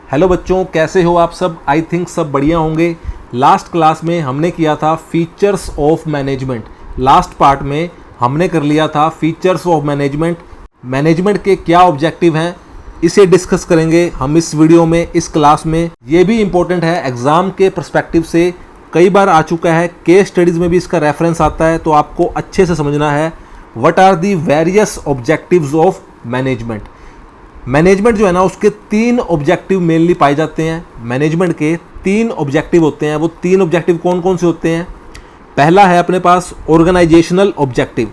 Hello बच्चों, कैसे हो आप सब। आई थिंक सब बढ़िया होंगे। लास्ट क्लास में हमने किया था features of management. Last part में हमने कर लिया था फीचर्स ऑफ मैनेजमेंट। मैनेजमेंट के क्या ऑब्जेक्टिव हैं इसे डिस्कस करेंगे हम इस वीडियो में, इस क्लास में। ये भी इम्पोर्टेंट है, एग्ज़ाम के पर्सपेक्टिव से कई बार आ चुका है, केस स्टडीज़ में भी इसका रेफरेंस आता है, तो आपको अच्छे से समझना है what are the various objectives of management. Management जो है ना, उसके 3 ऑब्जेक्टिव मेनली पाए जाते हैं। मैनेजमेंट के 3 ऑब्जेक्टिव होते हैं। वो 3 ऑब्जेक्टिव कौन कौन से होते हैं? पहला है अपने पास ऑर्गेनाइजेशनल ऑब्जेक्टिव,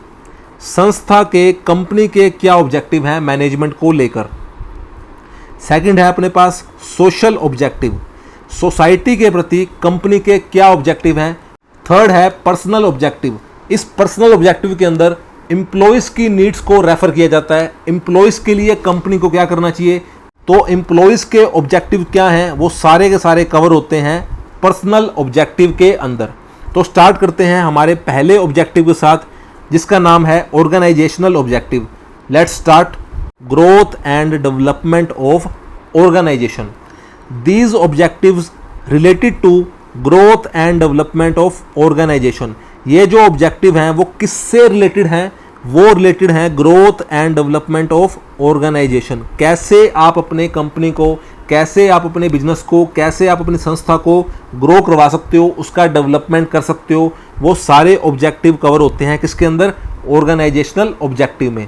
संस्था के, कंपनी के क्या ऑब्जेक्टिव हैं मैनेजमेंट को लेकर। सेकंड है अपने पास सोशल ऑब्जेक्टिव, सोसाइटी के प्रति कंपनी के क्या ऑब्जेक्टिव हैं। थर्ड है पर्सनल ऑब्जेक्टिव। इस पर्सनल ऑब्जेक्टिव के अंदर एम्प्लॉयज़ की नीड्स को रेफर किया जाता है। एम्प्लॉयज़ के लिए कंपनी को क्या करना चाहिए, तो एम्प्लॉयज़ के ऑब्जेक्टिव क्या हैं वो सारे के सारे कवर होते हैं पर्सनल ऑब्जेक्टिव के अंदर। तो स्टार्ट करते हैं हमारे पहले ऑब्जेक्टिव के साथ, जिसका नाम है organisational objective. Let's start. Growth and development of organisation. These objectives related to growth and development of organization। ये जो ऑब्जेक्टिव हैं वो किससे रिलेटेड हैं? वो रिलेटेड हैं growth and development of organisation. कैसे आप अपने कंपनी को, कैसे आप अपने बिजनेस को, कैसे आप अपनी संस्था को ग्रो करवा सकते हो, उसका डेवलपमेंट कर सकते हो, वो सारे ऑब्जेक्टिव कवर होते हैं किसके अंदर? ऑर्गेनाइजेशनल ऑब्जेक्टिव में।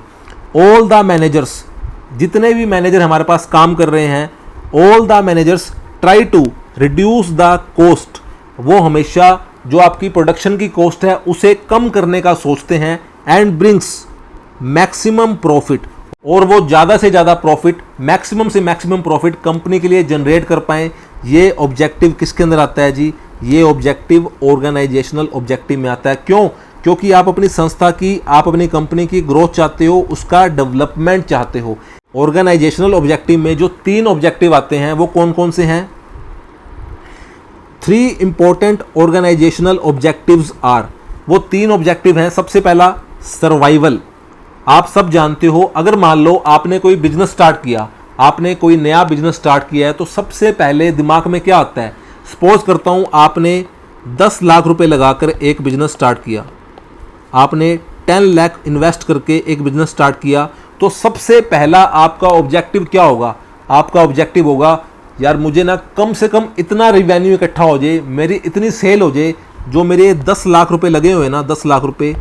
ऑल द मैनेजर्स, जितने भी मैनेजर हमारे पास काम कर रहे हैं, all the managers try to reduce the cost. वो हमेशा जो आपकी प्रोडक्शन की कॉस्ट है उसे कम करने का सोचते हैं। एंड ब्रिंग्स मैक्सिमम प्रॉफिट, और वो ज़्यादा से ज़्यादा प्रॉफिट, मैक्सिमम से मैक्सिमम प्रॉफिट कंपनी के लिए जनरेट कर पाएँ। ये ऑब्जेक्टिव किसके अंदर आता है जी? ये ऑब्जेक्टिव ऑर्गेनाइजेशनल ऑब्जेक्टिव में आता है। क्यों? क्योंकि आप अपनी संस्था की, आप अपनी कंपनी की ग्रोथ चाहते हो, उसका डेवलपमेंट चाहते हो। ऑर्गेनाइजेशनल ऑब्जेक्टिव में जो 3 ऑब्जेक्टिव आते हैं वो कौन कौन से हैं? 3 इंपॉर्टेंट ऑर्गेनाइजेशनल ऑब्जेक्टिव्स आर। वो 3 ऑब्जेक्टिव हैं। सबसे पहला सर्वाइवल। आप सब जानते हो, अगर मान लो आपने कोई बिजनेस स्टार्ट किया, आपने कोई नया बिजनेस स्टार्ट किया है, तो सबसे पहले दिमाग में क्या आता है? सपोज करता हूं आपने 10 लाख रुपए लगाकर एक बिजनेस स्टार्ट किया, आपने 10 लाख इन्वेस्ट करके एक बिजनेस स्टार्ट किया, तो सबसे पहला आपका ऑब्जेक्टिव क्या होगा? आपका ऑब्जेक्टिव होगा यार मुझे ना कम से कम इतना रिवेन्यू इकट्ठा हो जाए, मेरी इतनी सेल हो जाए, जो मेरे 10 लाख रुपए लगे हुए ना, 10 लाख रुपए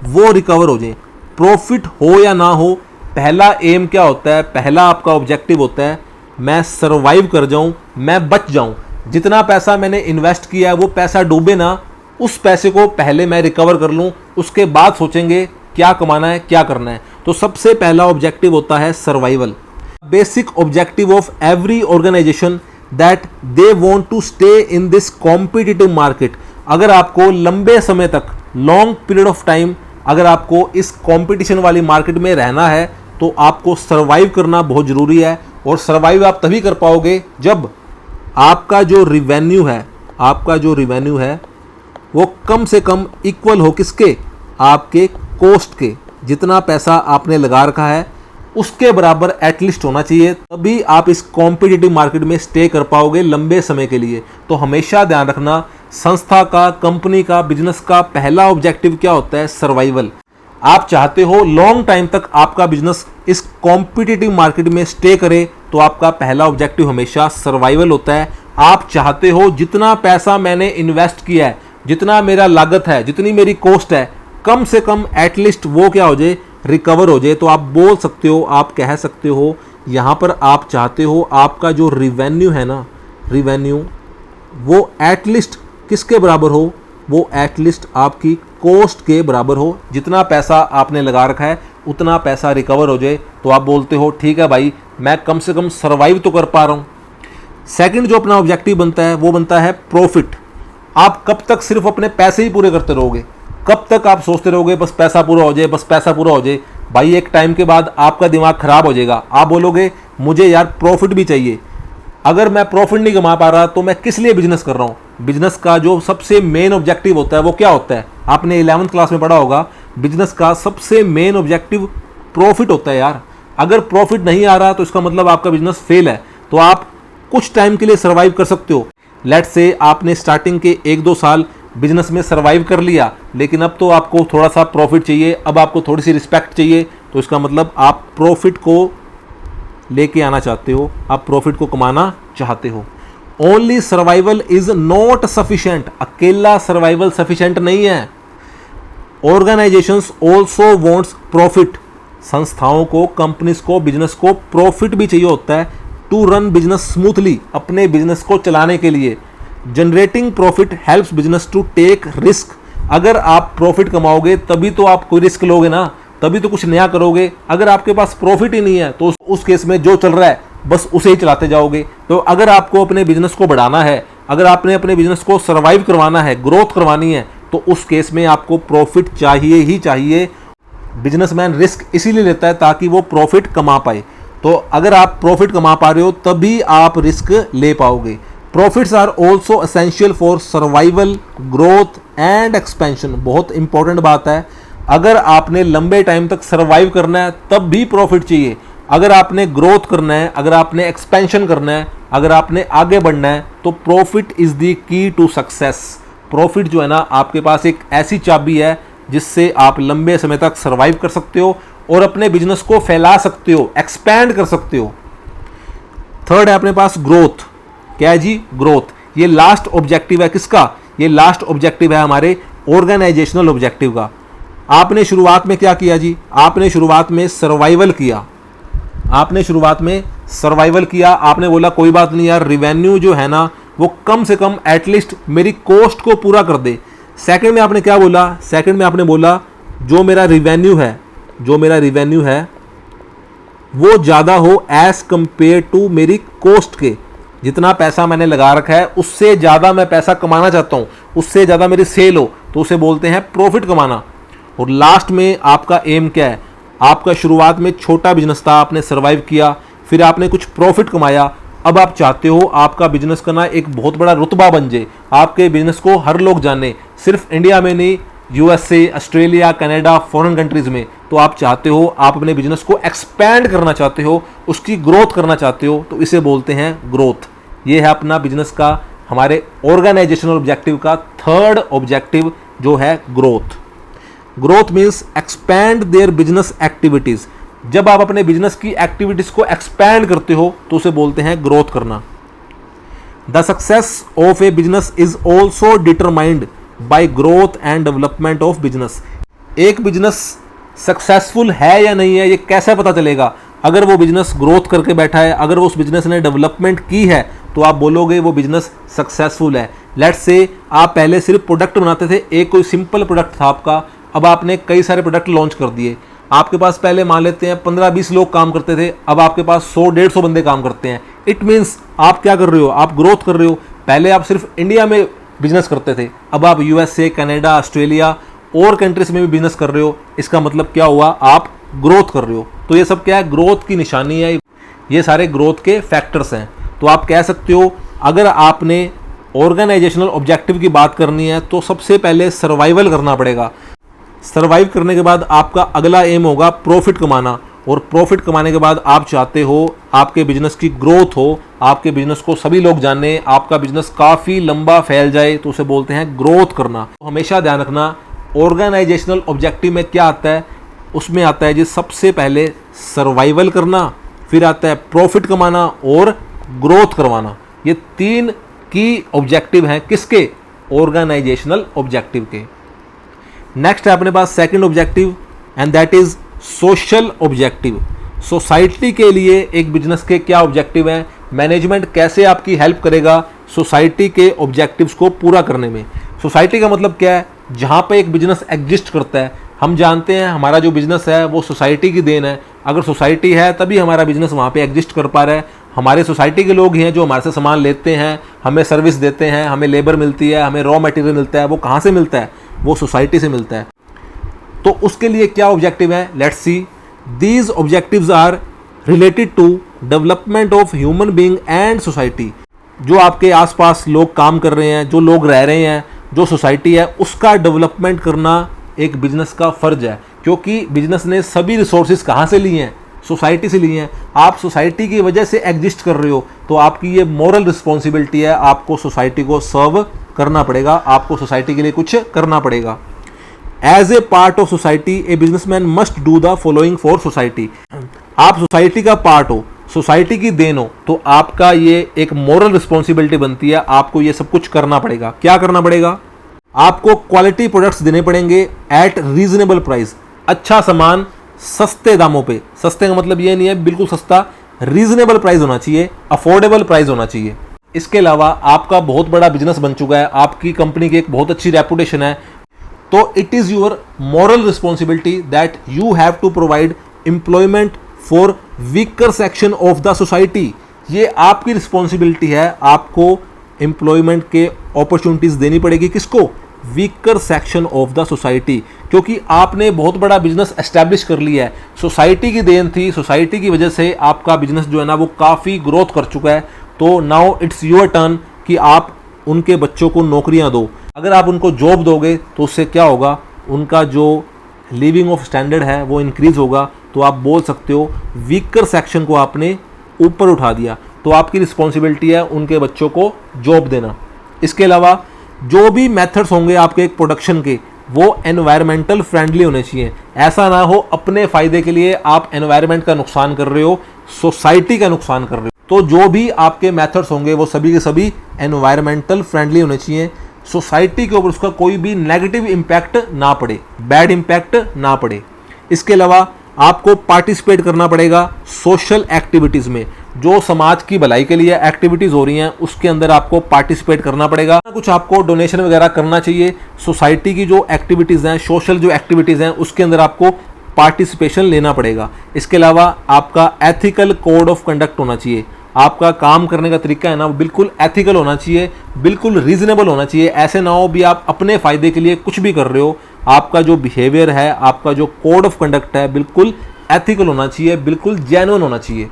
वो रिकवर हो जाए। प्रॉफिट हो या ना हो, पहला एम क्या होता है? पहला आपका ऑब्जेक्टिव होता है मैं सर्वाइव कर जाऊं, मैं बच जाऊं। जितना पैसा मैंने इन्वेस्ट किया है वो पैसा डूबे ना, उस पैसे को पहले मैं रिकवर कर लूं, उसके बाद सोचेंगे क्या कमाना है, क्या करना है। तो सबसे पहला ऑब्जेक्टिव होता है survival. Basic objective of every organisation that they want to stay in this competitive market. अगर आपको लंबे समय तक, लॉन्ग पीरियड ऑफ टाइम, अगर आपको इस कॉम्पिटिशन वाली मार्केट में रहना है, तो आपको सर्वाइव करना बहुत ज़रूरी है। और सर्वाइव आप तभी कर पाओगे जब आपका जो रिवेन्यू है, आपका जो रिवेन्यू है वो कम से कम इक्वल हो किसके? आपके कॉस्ट के। जितना पैसा आपने लगा रखा है उसके बराबर एटलीस्ट होना चाहिए, तभी आप इस कॉम्पिटिटिव मार्केट में स्टे कर पाओगे लंबे समय के लिए। तो हमेशा ध्यान रखना, संस्था का, कंपनी का, बिजनेस का पहला ऑब्जेक्टिव क्या होता है? सर्वाइवल। आप चाहते हो लॉन्ग टाइम तक आपका बिजनेस इस कॉम्पिटिटिव मार्केट में स्टे करे, तो आपका पहला ऑब्जेक्टिव हमेशा सर्वाइवल होता है। आप चाहते हो जितना पैसा मैंने इन्वेस्ट किया है, जितना मेरा लागत है, जितनी मेरी कॉस्ट है, कम से कम एटलीस्ट वो क्या हो जाए? रिकवर हो जाए। तो आप बोल सकते हो, आप कह सकते हो यहाँ पर आप चाहते हो आपका जो रिवेन्यू है ना, रिवेन्यू वो एटलीस्ट किसके बराबर हो? वो एटलीस्ट आपकी कॉस्ट के बराबर हो। जितना पैसा आपने लगा रखा है उतना पैसा रिकवर हो जाए, तो आप बोलते हो ठीक है भाई, मैं कम से कम सर्वाइव तो कर पा रहा हूँ। सेकंड जो अपना ऑब्जेक्टिव बनता है वो बनता है प्रॉफिट। आप कब तक सिर्फ अपने पैसे ही पूरे करते रहोगे? कब तक आप सोचते रहोगे बस पैसा पूरा हो जाए, बस पैसा पूरा हो जाए? भाई एक टाइम के बाद आपका दिमाग खराब हो जाएगा। आप बोलोगे मुझे यार प्रॉफिट भी चाहिए। अगर मैं प्रॉफिट नहीं कमा पा रहा तो मैं किस लिए बिजनेस कर रहा हूँ? बिजनेस का जो सबसे मेन ऑब्जेक्टिव होता है वो क्या होता है? आपने 11th क्लास में पढ़ा होगा, बिजनेस का सबसे मेन ऑब्जेक्टिव प्रॉफिट होता है यार। अगर प्रॉफिट नहीं आ रहा तो इसका मतलब आपका बिजनेस फेल है। तो आप कुछ टाइम के लिए सर्वाइव कर सकते हो। लेट्स से आपने स्टार्टिंग के 1-2 साल बिजनेस में सर्वाइव कर लिया, लेकिन अब तो आपको थोड़ा सा प्रॉफिट चाहिए, अब आपको थोड़ी सी रिस्पेक्ट चाहिए, तो इसका मतलब आप प्रॉफिट को लेके आना चाहते हो, आप प्रॉफिट को कमाना चाहते हो। Only survival is not sufficient, अकेला सर्वाइवल सफिशिएंट नहीं है। ऑर्गेनाइजेशंस ऑल्सो वांट्स प्रॉफिट, संस्थाओं को, कंपनीज को, बिजनेस को प्रॉफिट भी चाहिए होता है टू रन बिजनेस स्मूथली, अपने बिजनेस को चलाने के लिए। Generating profit helps business to take risk, अगर आप प्रॉफिट कमाओगे तभी तो आप कोई रिस्क लोगे ना, तभी तो कुछ नया करोगे। अगर आपके पास प्रॉफिट ही नहीं है तो उस केस में जो चल रहा है बस उसे ही चलाते जाओगे। तो अगर आपको अपने बिजनेस को बढ़ाना है, अगर आपने अपने बिजनेस को सर्वाइव करवाना है, ग्रोथ करवानी है, तो उस केस में आपको प्रॉफिट चाहिए ही चाहिए। बिजनेसमैन रिस्क इसीलिए लेता है ताकि वो प्रॉफिट कमा पाए। तो अगर आप प्रॉफिट कमा पा रहे हो तभी आप रिस्क ले पाओगे। Profits are also essential for survival, growth and expansion. बहुत इंपॉर्टेंट बात है, अगर आपने लंबे टाइम तक सर्वाइव करना है तब भी प्रॉफिट चाहिए। अगर आपने ग्रोथ करना है, अगर आपने एक्सपेंशन करना है, अगर आपने आगे बढ़ना है, तो profit is the key to success. Profit जो है ना, आपके पास एक ऐसी चाबी है जिससे आप लंबे समय तक सर्वाइव कर सकते हो और अपने बिजनेस को फैला सकते हो, एक्सपैंड कर सकते हो। थर्ड है अपने पास ग्रोथ। क्या है जी? ग्रोथ। ये लास्ट ऑब्जेक्टिव है किसका? ये लास्ट ऑब्जेक्टिव है हमारे ऑर्गेनाइजेशनल ऑब्जेक्टिव का। आपने शुरुआत में क्या किया जी? आपने शुरुआत में सर्वाइवल किया, आपने शुरुआत में सर्वाइवल किया। आपने बोला कोई बात नहीं यार, रिवेन्यू जो है ना वो कम से कम एटलीस्ट मेरी कॉस्ट को पूरा कर दे। सेकंड में आपने क्या बोला? सेकंड में आपने बोला जो मेरा रिवेन्यू है, जो मेरा रिवेन्यू है वो ज़्यादा हो एज कंपेयर टू मेरी कॉस्ट के। जितना पैसा मैंने लगा रखा है उससे ज़्यादा मैं पैसा कमाना चाहता हूँ, उससे ज़्यादा मेरी सेल हो, तो उसे बोलते हैं प्रॉफिट कमाना। और लास्ट में आपका एम क्या है? आपका शुरुआत में छोटा बिजनेस था, आपने सर्वाइव किया, फिर आपने कुछ प्रॉफिट कमाया, अब आप चाहते हो आपका बिजनेस करना एक बहुत बड़ा रुतबा बन जाए, आपके बिजनेस को हर लोग जाने, सिर्फ इंडिया में नहीं, USA, Australia, Canada, foreign countries में। तो आप चाहते हो, आप अपने बिजनेस को एक्सपैंड करना चाहते हो, उसकी ग्रोथ करना चाहते हो, तो इसे बोलते हैं ग्रोथ। ये है अपना बिजनेस का, हमारे ऑर्गेनाइजेशनल ऑब्जेक्टिव का थर्ड ऑब्जेक्टिव जो है growth. Growth means expand their business activities. जब आप अपने बिजनेस की एक्टिविटीज़ को एक्सपैंड करते हो तो उसे बोलते हैं ग्रोथ करना। The success of A business is also determined by growth and development of business. एक बिजनेस सक्सेसफुल है या नहीं है ये कैसे पता चलेगा? अगर वो बिजनेस ग्रोथ करके बैठा है, अगर उस बिजनेस ने डेवलपमेंट की है, तो आप बोलोगे वो बिजनेस सक्सेसफुल है। लेट्स से आप पहले सिर्फ प्रोडक्ट बनाते थे, एक कोई सिंपल प्रोडक्ट था आपका, अब आपने कई सारे प्रोडक्ट लॉन्च कर दिए। आपके पास पहले मान लेते हैं 15-20 लोग काम करते थे, अब आपके पास 100-150 बंदे काम करते हैं। इट मीन्स आप क्या कर रहे हो? आप ग्रोथ कर रहे हो। पहले आप सिर्फ इंडिया में बिजनेस करते थे, अब आप यूएसए, कनाडा, ऑस्ट्रेलिया और कंट्रीज में भी बिजनेस कर रहे हो। इसका मतलब क्या हुआ? आप ग्रोथ कर रहे हो। तो ये सब क्या है? ग्रोथ की निशानी है। ये सारे ग्रोथ के फैक्टर्स हैं। तो आप कह सकते हो अगर आपने ऑर्गेनाइजेशनल ऑब्जेक्टिव की बात करनी है तो सबसे पहले सर्वाइवल करना पड़ेगा। सर्वाइव करने के बाद आपका अगला एम होगा प्रॉफिट कमाना, और प्रॉफिट कमाने के बाद आप चाहते हो आपके बिजनेस की ग्रोथ हो, आपके बिजनेस को सभी लोग जाने, आपका बिजनेस काफ़ी लंबा फैल जाए, तो उसे बोलते हैं ग्रोथ करना। तो हमेशा ध्यान रखना ऑर्गेनाइजेशनल ऑब्जेक्टिव में क्या आता है? उसमें आता है जी सबसे पहले सर्वाइवल करना, फिर आता है प्रॉफिट कमाना और ग्रोथ करवाना। ये 3 की ऑब्जेक्टिव हैं किसके? ऑर्गेनाइजेशनल ऑब्जेक्टिव के। नेक्स्ट है अपने पास second objective and that is social objective. Society के लिए एक बिजनेस के क्या ऑब्जेक्टिव हैं? मैनेजमेंट कैसे आपकी हेल्प करेगा सोसाइटी के ऑब्जेक्टिव्स को पूरा करने में? सोसाइटी का मतलब क्या है? जहाँ पे एक बिजनेस एग्जिस्ट करता है, हम जानते हैं हमारा जो बिजनेस है वो सोसाइटी की देन है। अगर सोसाइटी है तभी हमारा बिजनेस वहाँ पे एग्जिस्ट कर पा रहा है। हमारे सोसाइटी के लोग ही हैं जो हमारे से सामान लेते हैं, हमें सर्विस देते हैं, हमें लेबर मिलती है, हमें रॉ मटेरियल मिलता है। वो कहाँ से मिलता है? वो सोसाइटी से मिलता है। तो उसके लिए क्या ऑब्जेक्टिव है? Let's see. These objectives are related to development of human being and society. जो आपके आसपास लोग काम कर रहे हैं, जो लोग रह रहे हैं, जो सोसाइटी है, उसका डेवलपमेंट करना एक बिजनेस का फर्ज है। क्योंकि बिजनेस ने सभी रिसोर्सेज कहाँ से लिए हैं? सोसाइटी से लिए हैं, आप सोसाइटी की वजह से एग्जिस्ट कर रहे हो, तो आपकी ये मॉरल रिस्पॉन्सिबिलिटी है, आपको सोसाइटी को सर्व करना पड़ेगा, आपको सोसाइटी के लिए कुछ करना पड़ेगा। As a part of society a businessman must do the following for society. आप सोसाइटी का पार्ट हो, सोसाइटी की देन हो, तो आपका ये एक मॉरल रिस्पॉन्सिबिलिटी बनती है, आपको ये सब कुछ करना पड़ेगा। क्या करना पड़ेगा? आपको क्वालिटी प्रोडक्ट्स देने पड़ेंगे एट रीजनेबल प्राइस, अच्छा सामान सस्ते दामों पे। सस्ते का मतलब ये नहीं है बिल्कुल सस्ता, रीजनेबल प्राइस होना चाहिए, अफोर्डेबल प्राइस होना चाहिए। इसके अलावा आपका बहुत बड़ा बिजनेस बन चुका है, आपकी कंपनी की एक बहुत अच्छी रेपुटेशन है, तो it is your moral responsibility that you have to provide employment for weaker section of the society. ये आपकी रिस्पॉन्सिबिलिटी है, आपको एम्प्लॉयमेंट के अपॉर्चुनिटीज देनी पड़ेगी। किसको? Weaker section of the society, क्योंकि आपने बहुत बड़ा बिजनेस एस्टैब्लिश कर लिया है, सोसाइटी की देन थी, सोसाइटी की वजह से आपका बिजनेस जो है ना वो काफ़ी ग्रोथ कर चुका है। तो नाउ इट्स योर टर्न कि आप उनके बच्चों को नौकरियां दो। अगर आप उनको जॉब दोगे तो उससे क्या होगा, उनका जो लिविंग ऑफ स्टैंडर्ड है वो इंक्रीज होगा। तो आप बोल सकते हो वीकर सेक्शन को आपने ऊपर उठा दिया, तो आपकी रिस्पॉन्सिबिलिटी है उनके बच्चों को जॉब देना। इसके अलावा जो भी मेथड्स होंगे आपके एक प्रोडक्शन के, वो एनवायरमेंटल फ्रेंडली होने चाहिए। ऐसा ना हो अपने फ़ायदे के लिए आप एनवायरमेंट का नुकसान कर रहे हो, सोसाइटी का नुकसान कर रहे हो। तो जो भी आपके मेथड्स होंगे वो सभी के सभी एनवायरमेंटल फ्रेंडली होने चाहिए, सोसाइटी के ऊपर उसका कोई भी नेगेटिव इम्पैक्ट ना पड़े, बैड इम्पैक्ट ना पड़े। इसके अलावा आपको पार्टिसिपेट करना पड़ेगा सोशल एक्टिविटीज़ में, जो समाज की भलाई के लिए एक्टिविटीज़ हो रही हैं उसके अंदर आपको पार्टिसिपेट करना पड़ेगा। कुछ आपको डोनेशन वगैरह करना चाहिए, सोसाइटी की जो एक्टिविटीज़ हैं, सोशल जो एक्टिविटीज़ हैं उसके अंदर आपको पार्टिसिपेशन लेना पड़ेगा। इसके अलावा आपका एथिकल कोड ऑफ कंडक्ट होना चाहिए, आपका काम करने का तरीका है ना वो बिल्कुल एथिकल होना चाहिए, बिल्कुल रीजनेबल होना चाहिए। ऐसे ना हो भी आप अपने फ़ायदे के लिए कुछ भी कर रहे हो, आपका जो बिहेवियर है, आपका जो कोड ऑफ कंडक्ट है बिल्कुल एथिकल होना चाहिए, बिल्कुल जेन्युइन होना चाहिए।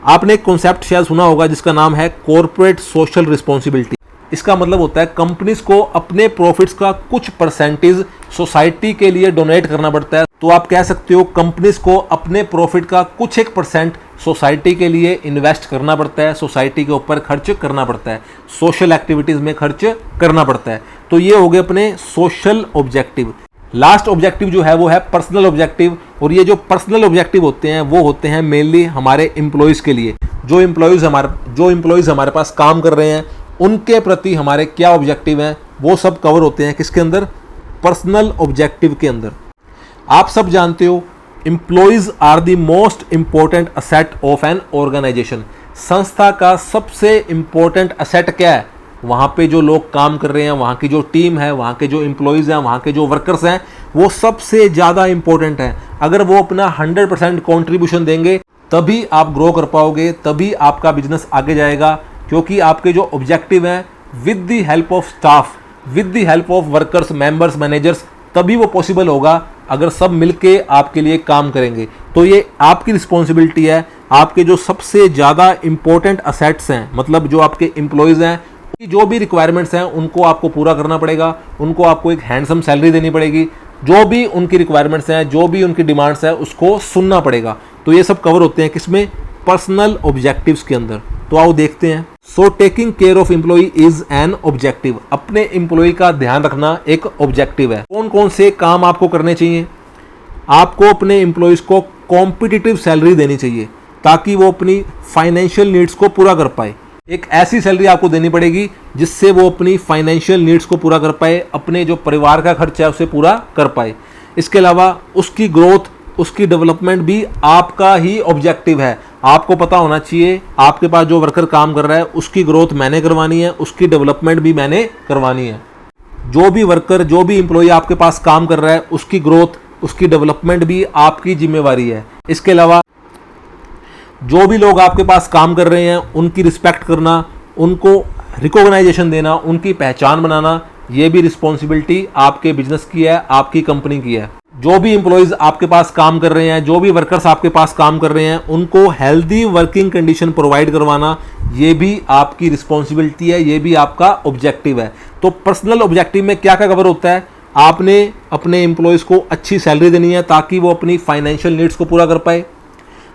आपने एक कॉन्सेप्ट शायद सुना होगा जिसका नाम है कॉर्पोरेट सोशल रिस्पॉन्सिबिलिटी। इसका मतलब होता है कंपनीज को अपने प्रॉफिट्स का कुछ परसेंटेज सोसाइटी के लिए डोनेट करना पड़ता है। तो आप कह सकते हो कंपनीज को अपने प्रॉफिट का कुछ एक परसेंट सोसाइटी के लिए इन्वेस्ट करना पड़ता है, सोसाइटी के ऊपर खर्च करना पड़ता है, सोशल एक्टिविटीज़ में खर्च करना पड़ता है। तो ये हो गए अपने सोशल ऑब्जेक्टिव। लास्ट ऑब्जेक्टिव जो है वो है पर्सनल ऑब्जेक्टिव, और ये जो पर्सनल ऑब्जेक्टिव होते हैं वो होते हैं मेनली हमारे एम्प्लॉयज़ के लिए। जो एम्प्लॉयज़ हमारे पास काम कर रहे हैं उनके प्रति हमारे क्या ऑब्जेक्टिव हैं वो सब कवर होते हैं किसके अंदर? पर्सनल ऑब्जेक्टिव के अंदर। आप सब जानते हो employees are the most important asset of an organisation. संस्था का सबसे इंपॉर्टेंट असेट क्या है? वहाँ पे जो लोग काम कर रहे हैं, वहाँ की जो टीम है, वहाँ के जो एम्प्लॉयज़ हैं, वहाँ के जो वर्कर्स हैं, वो सबसे ज़्यादा इंपॉर्टेंट है। अगर वो अपना 100% कॉन्ट्रीब्यूशन देंगे तभी आप ग्रो कर पाओगे, तभी आपका बिजनेस आगे जाएगा। क्योंकि आपके जो ऑब्जेक्टिव हैं with the help of staff, with the help of workers, members, managers, तभी वो पॉसिबल होगा अगर सब मिलके आपके लिए काम करेंगे। तो ये आपकी रिस्पॉन्सिबिलिटी है, आपके जो सबसे ज़्यादा इंपॉर्टेंट असेट्स हैं, मतलब जो आपके एम्प्लॉयज़ हैं, जो भी रिक्वायरमेंट्स हैं उनको आपको पूरा करना पड़ेगा, उनको आपको एक हैंडसम सैलरी देनी पड़ेगी, जो भी उनकी रिक्वायरमेंट्स हैं, जो भी उनकी डिमांड्स हैं उसको सुनना पड़ेगा। तो ये सब कवर होते हैं किसमें? पर्सनल ऑब्जेक्टिव्स के अंदर। तो आओ देखते हैं। So taking care of employee is an objective. अपने एम्प्लॉय का ध्यान रखना एक ऑब्जेक्टिव है। कौन कौन से काम आपको करने चाहिए? आपको अपने एम्प्लॉयज़ को कॉम्पिटिटिव सैलरी देनी चाहिए ताकि वो अपनी फाइनेंशियल नीड्स को पूरा कर पाए। एक ऐसी सैलरी आपको देनी पड़ेगी जिससे वो अपनी फाइनेंशियल नीड्स को पूरा कर पाए, अपने जो परिवार का खर्चा है उसे पूरा कर पाए। इसके अलावा उसकी ग्रोथ, उसकी डेवलपमेंट भी आपका ही ऑब्जेक्टिव है। आपको पता होना चाहिए आपके पास जो वर्कर काम कर रहा है उसकी ग्रोथ मैंने करवानी है, उसकी डेवलपमेंट भी मैंने करवानी है। जो भी वर्कर, जो भी एम्प्लॉय आपके पास काम कर रहा है उसकी ग्रोथ, उसकी डेवलपमेंट भी आपकी जिम्मेवारी है। इसके अलावा जो भी लोग आपके पास काम कर रहे हैं उनकी रिस्पेक्ट करना, उनको रिकॉग्नाइजेशन देना, उनकी पहचान बनाना, ये भी रिस्पॉन्सिबिलिटी आपके बिजनेस की है, आपकी कंपनी की है। जो भी एम्प्लॉयज़ आपके पास काम कर रहे हैं, जो भी वर्कर्स आपके पास काम कर रहे हैं, उनको हेल्दी वर्किंग कंडीशन प्रोवाइड करवाना, ये भी आपकी रिस्पॉन्सिबिलिटी है, ये भी आपका ऑब्जेक्टिव है। तो पर्सनल ऑब्जेक्टिव में क्या क्या कवर होता है? आपने अपने एम्प्लॉयज़ को अच्छी सैलरी देनी है ताकि वो अपनी फाइनेंशियल नीड्स को पूरा कर पाए।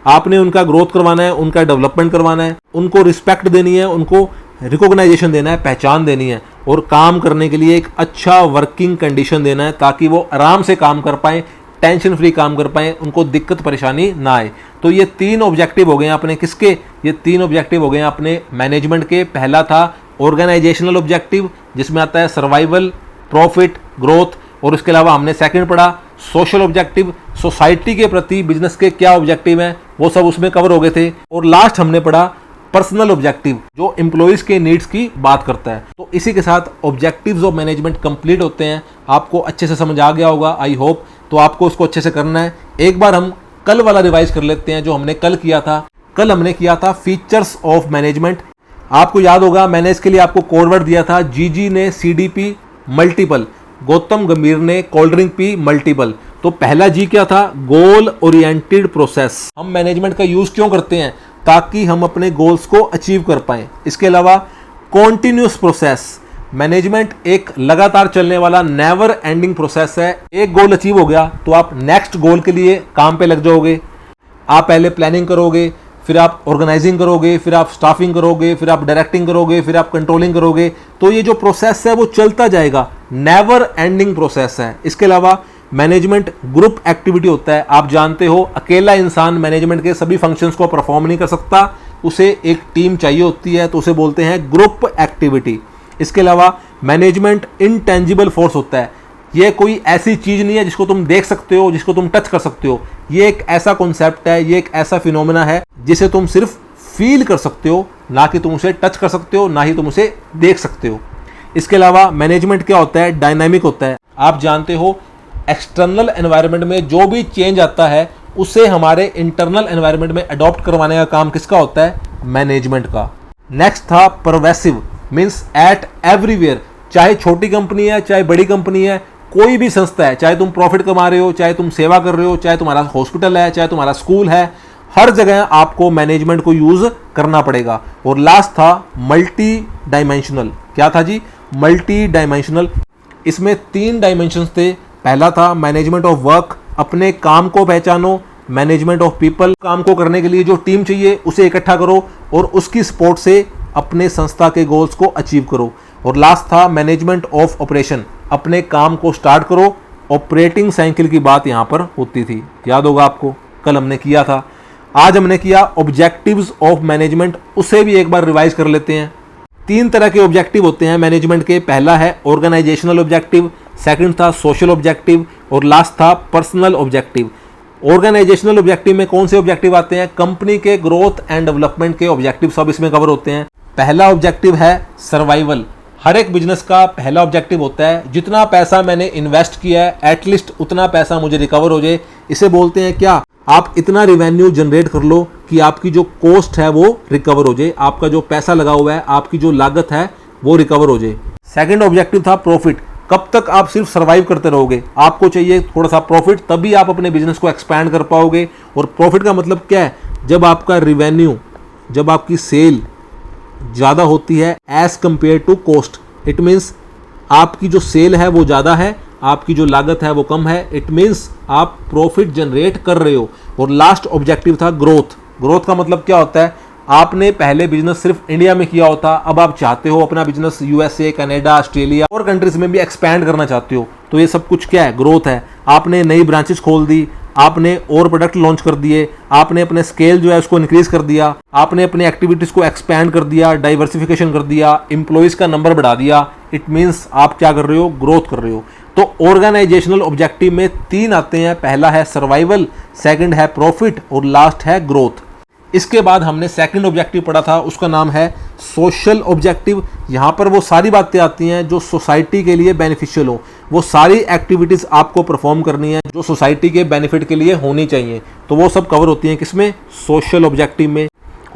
आपने उनका ग्रोथ करवाना है, उनका डेवलपमेंट करवाना है, उनको रिस्पेक्ट देनी है, उनको रिकॉग्नाइजेशन देना है, पहचान देनी है और काम करने के लिए एक अच्छा वर्किंग कंडीशन देना है ताकि वो आराम से काम कर पाएँ, टेंशन फ्री काम कर पाएँ, उनको दिक्कत परेशानी ना आए। तो ये 3 ऑब्जेक्टिव हो गए अपने किसके, ये 3 ऑब्जेक्टिव हो गए अपने मैनेजमेंट के। पहला था ऑर्गेनाइजेशनल ऑब्जेक्टिव जिसमें आता है सर्वाइवल, प्रॉफिट, ग्रोथ, और उसके अलावा हमने सेकंड पढ़ा सोशल ऑब्जेक्टिव, सोसाइटी के प्रति बिजनेस के क्या ऑब्जेक्टिव हैं वो सब उसमें कवर हो गए थे। और लास्ट हमने पढ़ा पर्सनल ऑब्जेक्टिव जो एम्प्लॉइज के नीड्स की बात करता है। तो इसी के साथ ऑब्जेक्टिव्स ऑफ मैनेजमेंट कंप्लीट होते हैं। आपको अच्छे से समझ आ गया होगा आई होप। तो आपको उसको अच्छे से करना है। एक बार हम कल वाला रिवाइज कर लेते हैं जो हमने कल किया था। कल हमने किया था फीचर्स ऑफ मैनेजमेंट। आपको याद होगा मैंने इसके लिए आपको कोड वर्ड दिया था, जीजी ने सीडीपी मल्टीपल, गौतम गंभीर ने कोल्ड ड्रिंक पी मल्टीपल। तो पहला जी क्या था, गोल ओरिएंटेड प्रोसेस। हम मैनेजमेंट का यूज क्यों करते हैं, ताकि हम अपने गोल्स को अचीव कर पाएं। इसके अलावा कॉन्टिन्यूस प्रोसेस, मैनेजमेंट एक लगातार चलने वाला नेवर एंडिंग प्रोसेस है। एक गोल अचीव हो गया तो आप नेक्स्ट गोल के लिए काम पे लग जाओगे। आप पहले प्लानिंग करोगे, फिर आप ऑर्गेनाइजिंग करोगे, फिर आप स्टाफिंग करोगे, फिर आप डायरेक्टिंग करोगे, फिर आप कंट्रोलिंग करोगे। तो ये जो प्रोसेस है वो चलता जाएगा, नेवर एंडिंग प्रोसेस है। इसके अलावा मैनेजमेंट ग्रुप एक्टिविटी होता है। आप जानते हो अकेला इंसान मैनेजमेंट के सभी फंक्शंस को परफॉर्म नहीं कर सकता, उसे एक टीम चाहिए होती है, तो उसे बोलते हैं ग्रुप एक्टिविटी। इसके अलावा मैनेजमेंट इनटेंजिबल फोर्स होता है। ये कोई ऐसी चीज नहीं है जिसको तुम देख सकते हो, जिसको तुम टच कर सकते हो। ये एक ऐसा कॉन्सेप्ट है, ये एक ऐसा फिनोमेना है जिसे तुम सिर्फ फील कर सकते हो, ना कि तुम उसे टच कर सकते हो, ना ही तुम उसे देख सकते हो। इसके अलावा मैनेजमेंट क्या होता है, डायनामिक होता है। आप जानते हो एक्सटर्नल एनवायरनमेंट में जो भी चेंज आता है उसे हमारे इंटरनल एनवायरनमेंट में अडॉप्ट करवाने का काम किसका होता है, मैनेजमेंट का। नेक्स्ट था परवेसिव, मीन्स एट एवरीवेयर। चाहे छोटी कंपनी है, चाहे बड़ी कंपनी है, कोई भी संस्था है, चाहे तुम प्रॉफिट कमा रहे हो, चाहे तुम सेवा कर रहे हो, चाहे तुम्हारा हॉस्पिटल है, चाहे तुम्हारा स्कूल है, हर जगह आपको मैनेजमेंट को यूज करना पड़ेगा। और लास्ट था मल्टी डायमेंशनल। क्या था जी, मल्टी डायमेंशनल। इसमें 3 डायमेंशंस थे। पहला था मैनेजमेंट ऑफ वर्क, अपने काम को पहचानो। मैनेजमेंट ऑफ पीपल, काम को करने के लिए जो टीम चाहिए उसे इकट्ठा करो और उसकी सपोर्ट से अपने संस्था के गोल्स को अचीव करो। और लास्ट था मैनेजमेंट ऑफ ऑपरेशन, अपने काम को स्टार्ट करो। ऑपरेटिंग साइकिल की बात यहाँ पर होती थी, याद होगा आपको, कल हमने किया था। आज हमने किया ऑब्जेक्टिव्स ऑफ मैनेजमेंट, उसे भी एक बार रिवाइज कर लेते हैं। 3 तरह के ऑब्जेक्टिव होते हैं मैनेजमेंट के। पहला है ऑर्गेनाइजेशनल ऑब्जेक्टिव, सेकंड था सोशल ऑब्जेक्टिव और लास्ट था पर्सनल ऑब्जेक्टिव। ऑर्गेनाइजेशनल ऑब्जेक्टिव में कौन से ऑब्जेक्टिव आते हैं, कंपनी के ग्रोथ एंड डेवलपमेंट के ऑब्जेक्टिव सब इसमें कवर होते हैं। पहला ऑब्जेक्टिव है सर्वाइवल। हर एक बिजनेस का पहला ऑब्जेक्टिव होता है जितना पैसा मैंने इन्वेस्ट किया है एटलीस्ट उतना पैसा मुझे रिकवर हो जाए। इसे बोलते हैं क्या, आप इतना रिवेन्यू जनरेट कर लो कि आपकी जो कॉस्ट है वो रिकवर हो जाए, आपका जो पैसा लगा हुआ है, आपकी जो लागत है वो रिकवर हो जाए। सेकंड ऑब्जेक्टिव था प्रॉफिट। कब तक आप सिर्फ सर्वाइव करते रहोगे, आपको चाहिए थोड़ा सा प्रॉफिट, तभी आप अपने बिजनेस को एक्सपैंड कर पाओगे। और प्रॉफिट का मतलब क्या है, जब आपका रिवेन्यू, जब आपकी सेल ज़्यादा होती है as compare to cost. It means आपकी जो सेल है वो ज़्यादा है, आपकी जो लागत है वो कम है। इट मीन्स आप प्रॉफिट जनरेट कर रहे हो। और लास्ट ऑब्जेक्टिव था ग्रोथ। ग्रोथ का मतलब क्या होता है, आपने पहले बिजनेस सिर्फ इंडिया में किया होता, अब आप चाहते हो अपना बिजनेस यूएसए, कनाडा, ऑस्ट्रेलिया और कंट्रीज में भी एक्सपैंड करना चाहते हो। तो ये सब कुछ क्या है, ग्रोथ है। आपने नई ब्रांचेस खोल दी, आपने और प्रोडक्ट लॉन्च कर दिए, आपने अपने स्केल जो है उसको इंक्रीज कर दिया, आपने अपनी एक्टिविटीज को एक्सपैंड कर दिया, डाइवर्सिफिकेशन कर दिया, एम्प्लॉइज का नंबर बढ़ा दिया। इट मीन्स आप क्या कर रहे हो, ग्रोथ कर रहे हो। तो ऑर्गेनाइजेशनल ऑब्जेक्टिव में 3 आते हैं। पहला है सर्वाइवल, सेकंड है प्रॉफिट और लास्ट है ग्रोथ। इसके बाद हमने सेकंड ऑब्जेक्टिव पढ़ा था, उसका नाम है सोशल ऑब्जेक्टिव। यहाँ पर वो सारी बातें आती हैं जो सोसाइटी के लिए बेनिफिशियल हो, वो सारी एक्टिविटीज़ आपको परफॉर्म करनी है जो सोसाइटी के बेनिफिट के लिए होनी चाहिए। तो वो सब कवर होती हैं किसमें, सोशल ऑब्जेक्टिव में।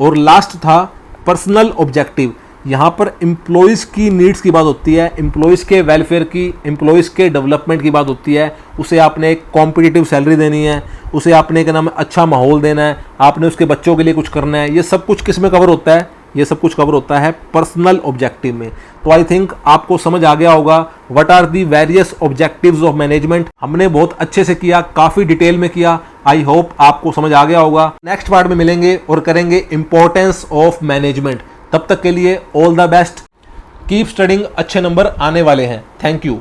और लास्ट था पर्सनल ऑब्जेक्टिव। यहाँ पर एम्प्लॉयज़ की नीड्स की बात होती है, एम्प्लॉयज़ के वेलफेयर की, एम्प्लॉयज़ के डेवलपमेंट की बात होती है। उसे आपने एक कॉम्पिटिटिव सैलरी देनी है, उसे आपने क्या नाम अच्छा माहौल देना है, आपने उसके बच्चों के लिए कुछ करना है। ये सब कुछ किस में कवर होता है, ये सब कुछ कवर होता है पर्सनल ऑब्जेक्टिव में। तो आई थिंक आपको समझ आ गया होगा what are the various objectives of management. हमने बहुत अच्छे से किया, काफ़ी डिटेल में किया। आई होप आपको समझ आ गया होगा। नेक्स्ट पार्ट में मिलेंगे और करेंगे इंपॉर्टेंस ऑफ मैनेजमेंट। तब तक के लिए all the best, keep studying, अच्छे नंबर आने वाले हैं। Thank you.